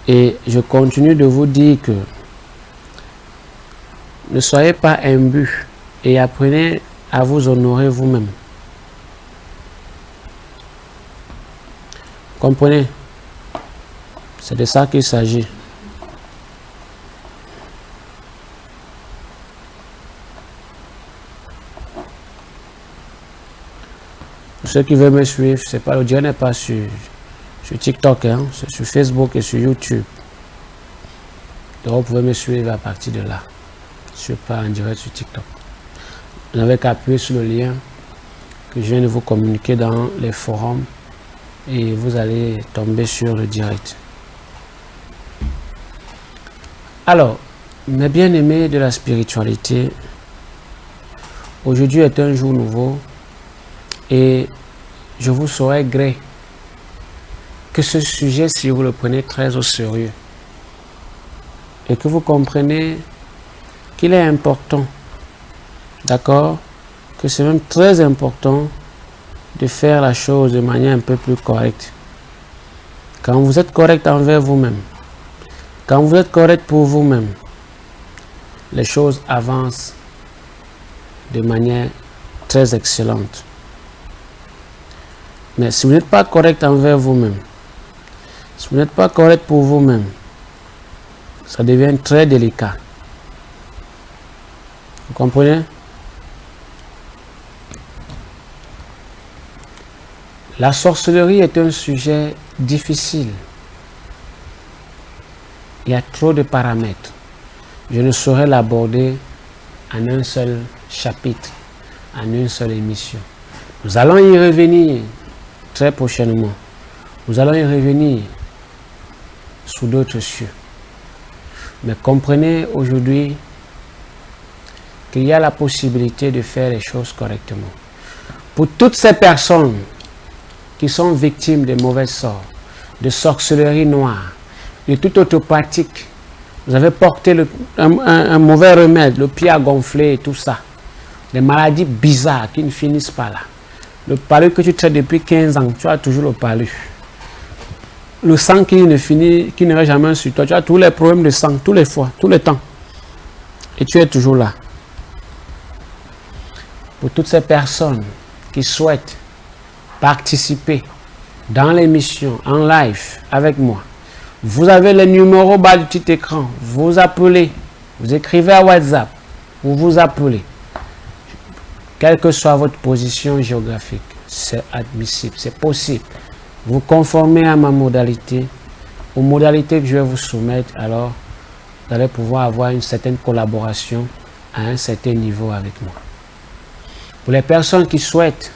Et je continue de vous dire que ne soyez pas imbus et apprenez à vous honorer vous-même. Comprenez? C'est de ça qu'il s'agit. Pour ceux qui veulent me suivre, c'est pas le direct n'est pas sur TikTok, hein, c'est sur Facebook et sur YouTube. Donc vous pouvez me suivre à partir de là. Je ne suis pas en direct sur TikTok. Vous n'avez qu'à appuyer sur le lien que je viens de vous communiquer dans les forums et vous allez tomber sur le direct. Alors, mes bien-aimés de la spiritualité, aujourd'hui est un jour nouveau et je vous saurais gré que ce sujet, si vous le prenez très au sérieux et que vous comprenez qu'il est important, d'accord, que c'est même très important de faire la chose de manière un peu plus correcte. Quand vous êtes correct envers vous-même, quand vous êtes correct pour vous-même, les choses avancent de manière très excellente. Mais si vous n'êtes pas correct envers vous-même, si vous n'êtes pas correct pour vous-même, ça devient très délicat. Vous comprenez? La sorcellerie est un sujet difficile. Il y a trop de paramètres. Je ne saurais l'aborder en un seul chapitre, en une seule émission. Nous allons y revenir très prochainement. Nous allons y revenir sous d'autres cieux. Mais comprenez aujourd'hui qu'il y a la possibilité de faire les choses correctement. Pour toutes ces personnes qui sont victimes de mauvais sorts, de sorcellerie noire, de toute autre pratique, vous avez porté un mauvais remède, le pied a gonflé et tout ça. Des maladies bizarres qui ne finissent pas là. Le palu que tu traites depuis 15 ans, tu as toujours le palu. Le sang qui ne va jamais sur toi, tu as tous les problèmes de sang, tous les fois, tout le temps. Et tu es toujours là. Pour toutes ces personnes qui souhaitent participer dans l'émission en live avec moi, vous avez les numéros bas du petit écran, vous appelez, vous écrivez à WhatsApp, ou vous appelez. Quelle que soit votre position géographique, c'est admissible, c'est possible. Vous conformez à ma modalité, aux modalités que je vais vous soumettre, alors vous allez pouvoir avoir une certaine collaboration à un certain niveau avec moi. Pour les personnes qui souhaitent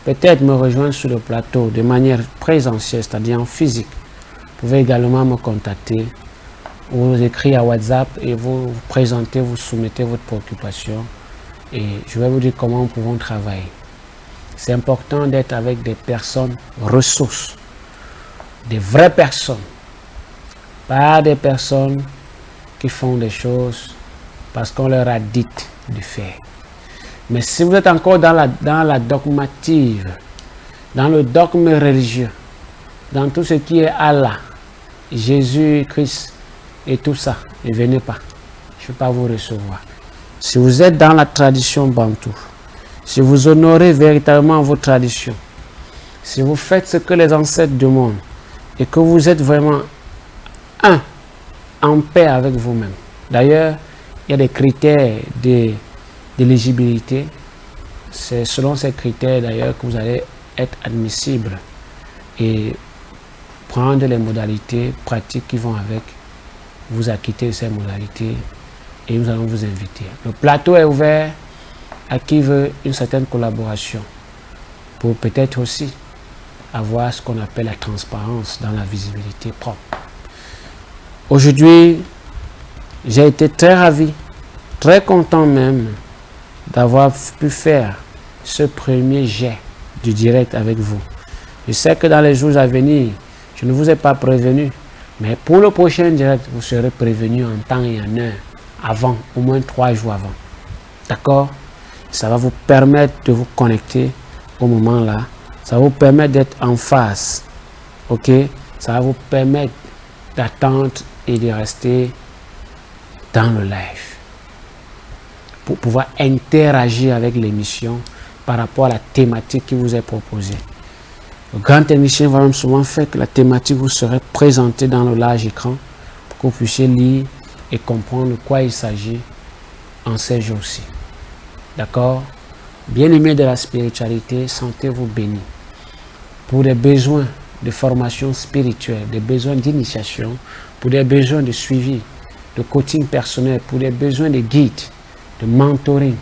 peut-être me rejoindre sur le plateau de manière présentielle, c'est-à-dire en physique, vous pouvez également me contacter ou vous écrire à WhatsApp et vous présentez, vous soumettez votre préoccupation et je vais vous dire comment nous pouvons travailler. C'est important d'être avec des personnes ressources, des vraies personnes, pas des personnes qui font des choses parce qu'on leur a dit de faire. Mais si vous êtes encore dans la dogmative, dans le dogme religieux, dans tout ce qui est Allah, Jésus, Christ et tout ça, ne venez pas. Je ne vais pas vous recevoir. Si vous êtes dans la tradition bantou, si vous honorez véritablement vos traditions, si vous faites ce que les ancêtres demandent et que vous êtes vraiment en paix avec vous-même. D'ailleurs, il y a des critères d'éligibilité. C'est selon ces critères d'ailleurs que vous allez être admissible et prendre les modalités pratiques qui vont avec, vous acquitter de ces modalités et nous allons vous inviter. Le plateau est ouvert à qui veut une certaine collaboration pour peut-être aussi avoir ce qu'on appelle la transparence dans la visibilité propre. Aujourd'hui, j'ai été très ravi, très content même d'avoir pu faire ce premier jet du direct avec vous. Je sais que dans les jours à venir, je ne vous ai pas prévenu, mais pour le prochain direct, vous serez prévenu en temps et en heure avant, au moins 3 jours avant. D'accord? Ça va vous permettre de vous connecter au moment là. Ça va vous permettre d'être en face. Ok? Ça va vous permettre d'attente et de rester dans le live pour pouvoir interagir avec l'émission par rapport à la thématique qui vous est proposée. Le grand technicien va même souvent faire que la thématique vous serait présentée dans le large écran pour que vous puissiez lire et comprendre de quoi il s'agit en ces jours-ci. D'accord? Bien-aimés de la spiritualité, sentez-vous bénis. Pour des besoins de formation spirituelle, des besoins d'initiation, pour des besoins de suivi, de coaching personnel, pour des besoins de guide, de mentoring,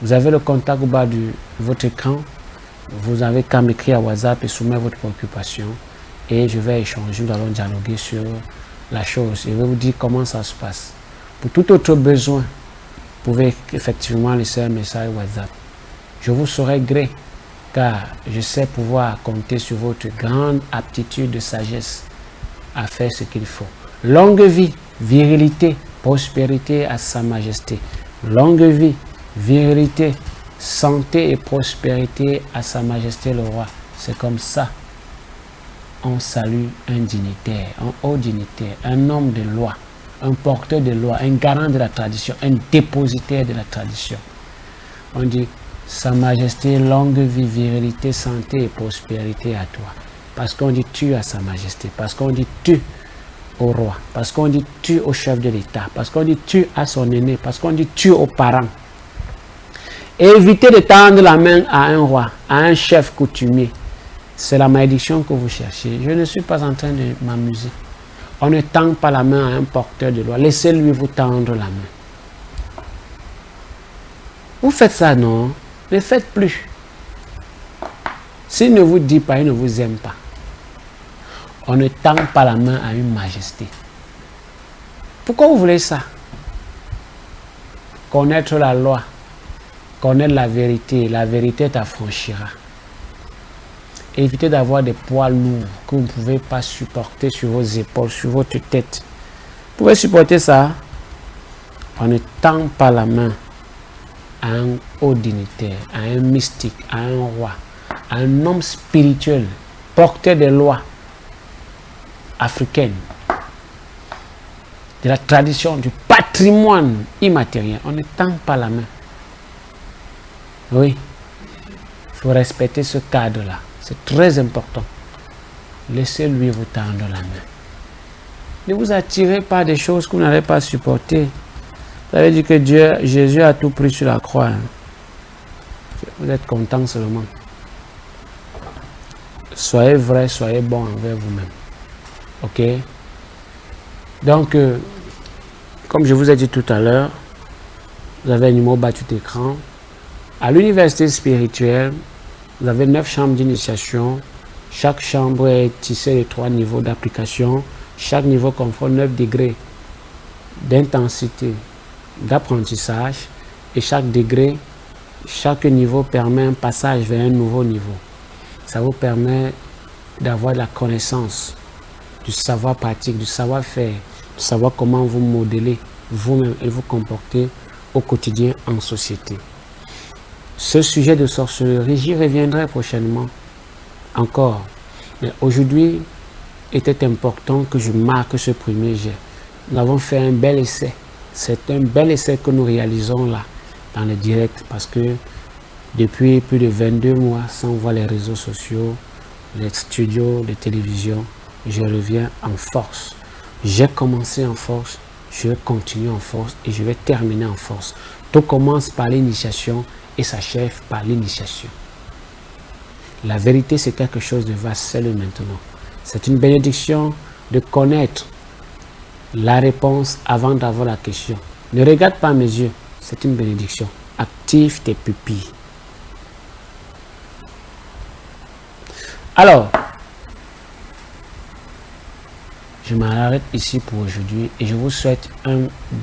vous avez le contact au bas de votre écran. Vous avez qu'à m'écrire à WhatsApp et soumettre votre préoccupation et je vais échanger, nous allons dialoguer sur la chose. Je vais vous dire comment ça se passe. Pour tout autre besoin, vous pouvez effectivement laisser un message WhatsApp. Je vous saurai gré car je sais pouvoir compter sur votre grande aptitude de sagesse à faire ce qu'il faut. Longue vie, virilité, prospérité à Sa Majesté. Longue vie, virilité, santé et prospérité à Sa Majesté le Roi. C'est comme ça on salue un dignitaire, un haut dignitaire, un homme de loi, un porteur de loi, un garant de la tradition, un dépositaire de la tradition. On dit Sa Majesté, longue vie, virilité, santé et prospérité à toi. Parce qu'on dit tu à Sa Majesté, parce qu'on dit tu au roi, parce qu'on dit tu au chef de l'État, parce qu'on dit tu à son aîné, parce qu'on dit tu aux parents. Évitez de tendre la main à un roi, à un chef coutumier. C'est la malédiction que vous cherchez. Je ne suis pas en train de m'amuser. On ne tend pas la main à un porteur de loi. Laissez-lui vous tendre la main. Vous faites ça, non? Ne faites plus. S'il ne vous dit pas, il ne vous aime pas. On ne tend pas la main à une majesté. Pourquoi vous voulez ça? Connaître la loi, connaître la vérité t'affranchira. Évitez d'avoir des poids lourds que vous ne pouvez pas supporter sur vos épaules, sur votre tête. Vous pouvez supporter ça? On ne tend pas la main à un haut dignitaire, à un mystique, à un roi, à un homme spirituel, porteur des lois africaines, de la tradition, du patrimoine immatériel. On ne tend pas la main. Oui, il faut respecter ce cadre-là. C'est très important. Laissez-lui vous tendre la main. Ne vous attirez pas des choses que vous n'allez pas supporter. Vous avez dit que Jésus a tout pris sur la croix. Hein. Vous êtes content seulement. Soyez vrai, soyez bon envers vous-même. Ok? Donc, comme je vous ai dit tout à l'heure, vous avez un numéro bas tout écran. À l'université spirituelle, vous avez 9 chambres d'initiation. Chaque chambre est tissée de 3 niveaux d'application. Chaque niveau comprend 9 degrés d'intensité d'apprentissage. Et chaque degré, chaque niveau permet un passage vers un nouveau niveau. Ça vous permet d'avoir de la connaissance, du savoir pratique, du savoir-faire, de savoir comment vous modeler vous-même et vous comporter au quotidien en société. Ce sujet de sorcellerie, j'y reviendrai prochainement encore. Mais aujourd'hui, était important que je marque ce premier jet. Nous avons fait un bel essai. C'est un bel essai que nous réalisons là, dans le direct, parce que depuis plus de 22 mois, sans voir les réseaux sociaux, les studios de télévision, je reviens en force. J'ai commencé en force, je vais continuer en force et je vais terminer en force. Tout commence par l'initiation et s'achève par l'initiation. La vérité, c'est quelque chose de vaste, c'est le maintenant. C'est une bénédiction de connaître la réponse avant d'avoir la question. Ne regarde pas mes yeux, c'est une bénédiction. Active tes pupilles. Alors, je m'arrête ici pour aujourd'hui et je vous souhaite un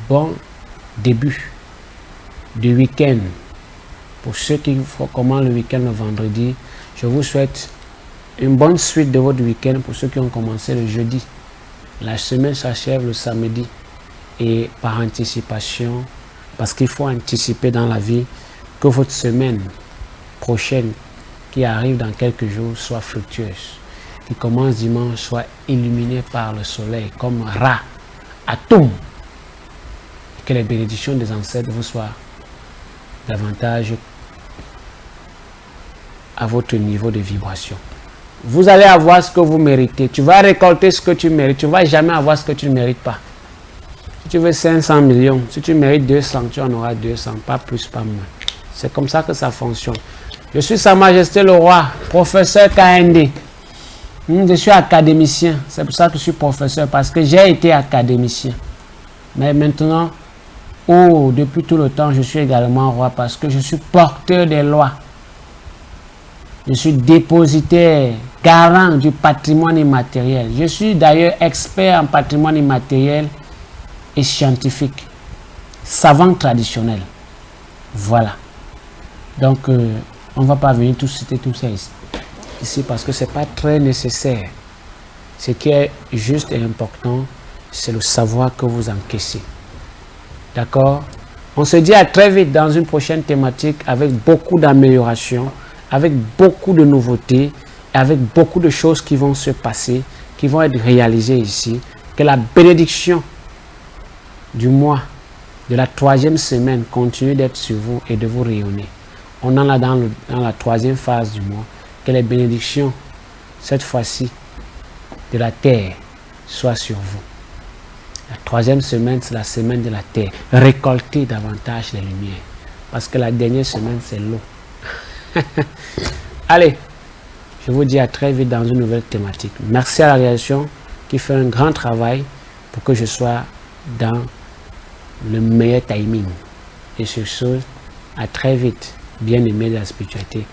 bon début de week-end. Pour ceux qui commencent le week-end le vendredi, je vous souhaite une bonne suite de votre week-end pour ceux qui ont commencé le jeudi. La semaine s'achève le samedi et par anticipation, parce qu'il faut anticiper dans la vie que votre semaine prochaine qui arrive dans quelques jours soit fructueuse. qui commence dimanche soit illuminé par le soleil comme Ra, Atum. Que les bénédictions des ancêtres vous soient davantage à votre niveau de vibration. Vous allez avoir ce que vous méritez. Tu vas récolter ce que tu mérites. Tu ne vas jamais avoir ce que tu ne mérites pas. Si tu veux 500 millions, si tu mérites 200, tu en auras 200, pas plus, pas moins. C'est comme ça que ça fonctionne. Je suis Sa Majesté le Roi, professeur KND. Je suis académicien. C'est pour ça que je suis professeur, parce que j'ai été académicien. Mais maintenant, depuis tout le temps, je suis également roi, parce que je suis porteur des lois. Je suis dépositaire, garant du patrimoine immatériel. Je suis d'ailleurs expert en patrimoine immatériel et scientifique. Savant traditionnel. Voilà. Donc, on ne va pas venir tout citer tout ça ici parce que ce n'est pas très nécessaire. Ce qui est juste et important, c'est le savoir que vous encaissez. D'accord? On se dit à très vite dans une prochaine thématique avec beaucoup d'améliorations, avec beaucoup de nouveautés, avec beaucoup de choses qui vont se passer, qui vont être réalisées ici. Que la bénédiction du mois, de la 3e semaine, continue d'être sur vous et de vous rayonner. On en est dans la 3e phase du mois. Que les bénédictions, cette fois-ci, de la terre, soient sur vous. La 3e semaine, c'est la semaine de la terre. Récoltez davantage les lumières. Parce que la dernière semaine, c'est l'eau. Allez, je vous dis à très vite dans une nouvelle thématique. Merci à la rédaction qui fait un grand travail pour que je sois dans le meilleur timing. Et sur ce, à très vite, bien aimé de la spiritualité.